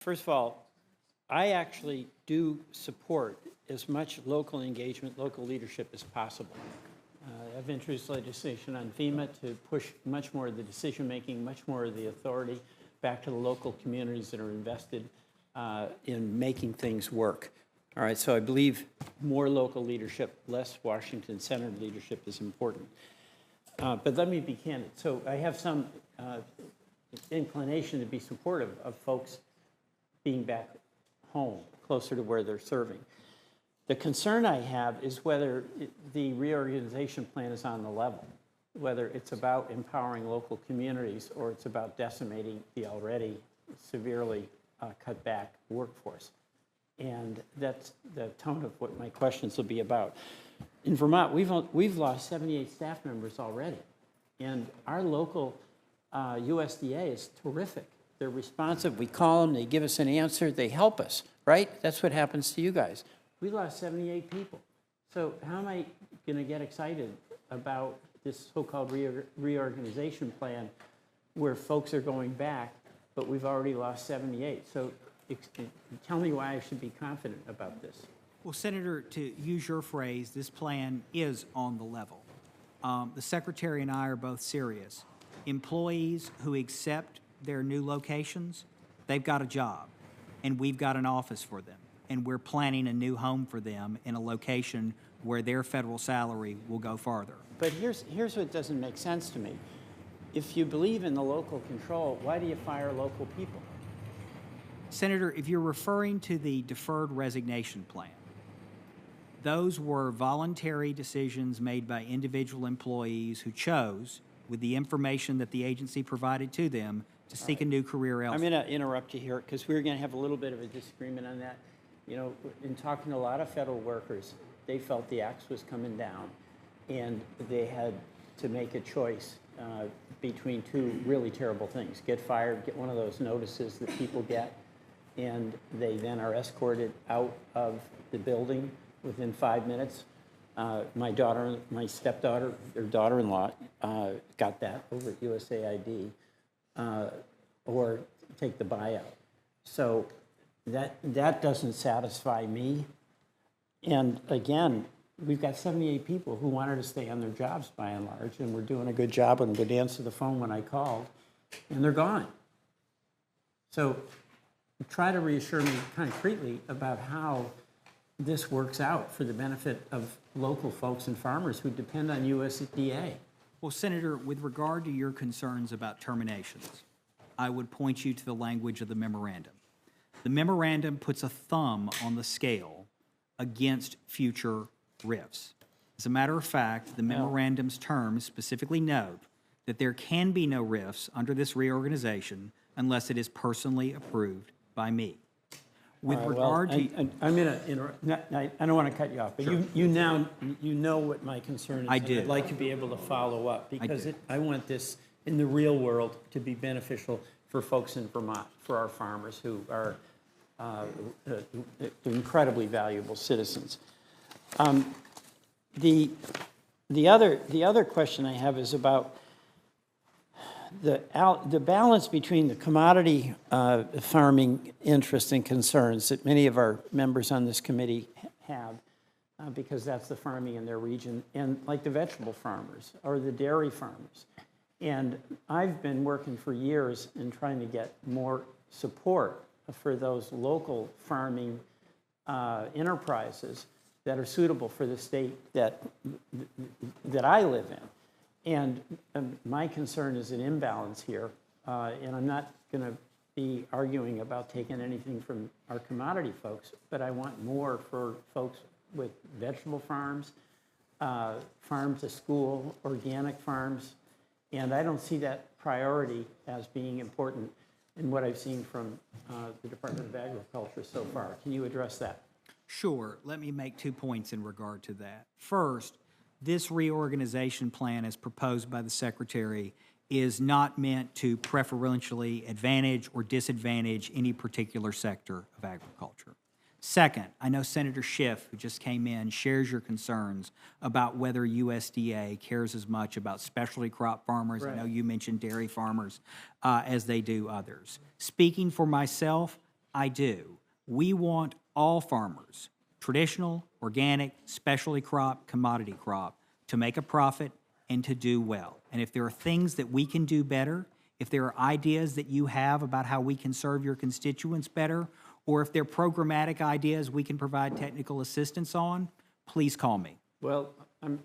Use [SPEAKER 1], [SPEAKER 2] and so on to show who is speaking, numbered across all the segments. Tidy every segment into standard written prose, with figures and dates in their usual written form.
[SPEAKER 1] First of all, I actually do support as much local engagement, local leadership as possible. I've introduced legislation on FEMA to push much more of the decision-making, much more of the authority back to the local communities that are invested in making things work. All right, so I believe more local leadership, less Washington-centered leadership is important. But let me be candid. So I have some inclination to be supportive of folks being back home, closer to where they're serving. The concern I have is whether the reorganization plan is on the level, whether it's about empowering local communities or it's about decimating the already severely cut back workforce. And that's the tone of what my questions will be about. In Vermont, we've lost 78 staff members already. And our local USDA is terrific. They're responsive. We call them, they give us an answer, they help us, right? That's what happens to you guys. We lost 78 people. So how am I going to get excited about this so-called reorganization plan where folks are going back, but we've already lost 78? So tell me why I should be confident about this.
[SPEAKER 2] Well, Senator, to use your phrase, this plan is on the level. The Secretary and I are both serious. Employees who accept their new locations, they've got a job, and we've got an office for them, and we're planning a new home for them in a location where their federal salary will go farther.
[SPEAKER 1] But here's what doesn't make sense to me. If you believe in the local control, why do you fire local people?
[SPEAKER 2] Senator, if you're referring to the deferred resignation plan, those were voluntary decisions made by individual employees who chose, with the information that the agency provided to them, to seek a new career elsewhere.
[SPEAKER 1] I'm going to interrupt you here because we're going to have a little bit of a disagreement on that. You know, in talking to a lot of federal workers, they felt the axe was coming down and they had to make a choice between two really terrible things. Get fired, get one of those notices that people get, and they then are escorted out of the building within 5 minutes. My stepdaughter, their daughter-in-law, got that over at USAID, or take the buyout. So that doesn't satisfy me. And again, we've got 78 people who wanted to stay on their jobs by and large, and we're doing a good job and would answer the phone when I called, and they're gone. So try to reassure me concretely about how this works out for the benefit of local folks and farmers who depend on USDA.
[SPEAKER 2] Well, Senator, with regard to your concerns about terminations, I would point you to the language of the memorandum. The memorandum puts a thumb on the scale against future rifts. As a matter of fact, the memorandum's terms specifically note that there can be no rifts under this reorganization unless it is personally approved by me. With regard to,
[SPEAKER 1] I'm going to interrupt. I don't want to cut you off, but sure. you know what my concern is.
[SPEAKER 2] I do.
[SPEAKER 1] I'd like to be able to follow up because I want this in the real world to be beneficial for folks in Vermont, for our farmers who are incredibly valuable citizens. The other question I have is about the balance between the commodity farming interests and concerns that many of our members on this committee have, because that's the farming in their region, and like the vegetable farmers or the dairy farmers. And I've been working for years in trying to get more support for those local farming enterprises that are suitable for the state that I live in. And my concern is an imbalance here, and I'm not going to be arguing about taking anything from our commodity folks, but I want more for folks with vegetable farms, farm to school, organic farms, and I don't see that priority as being important in what I've seen from the Department of Agriculture so far. Can you address that?
[SPEAKER 2] Sure. Let me make 2 points in regard to that. First, this reorganization plan as proposed by the Secretary is not meant to preferentially advantage or disadvantage any particular sector of agriculture. Second, I know Senator Schiff, who just came in, shares your concerns about whether USDA cares as much about specialty crop farmers, right. I know you mentioned dairy farmers, as they do others. Speaking for myself, I do. We want all farmers, traditional, organic, specialty crop, commodity crop, to make a profit and to do well. And if there are things that we can do better, if there are ideas that you have about how we can serve your constituents better, or if there are programmatic ideas we can provide technical assistance on, please call me.
[SPEAKER 1] Well,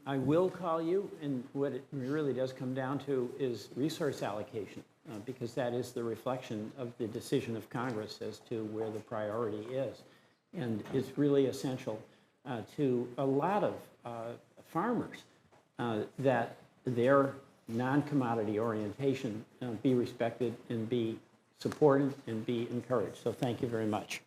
[SPEAKER 1] I will call you, and what it really does come down to is resource allocation, because that is the reflection of the decision of Congress as to where the priority is. And it's really essential to a lot of farmers that their non-commodity orientation be respected and be supported and be encouraged. So thank you very much.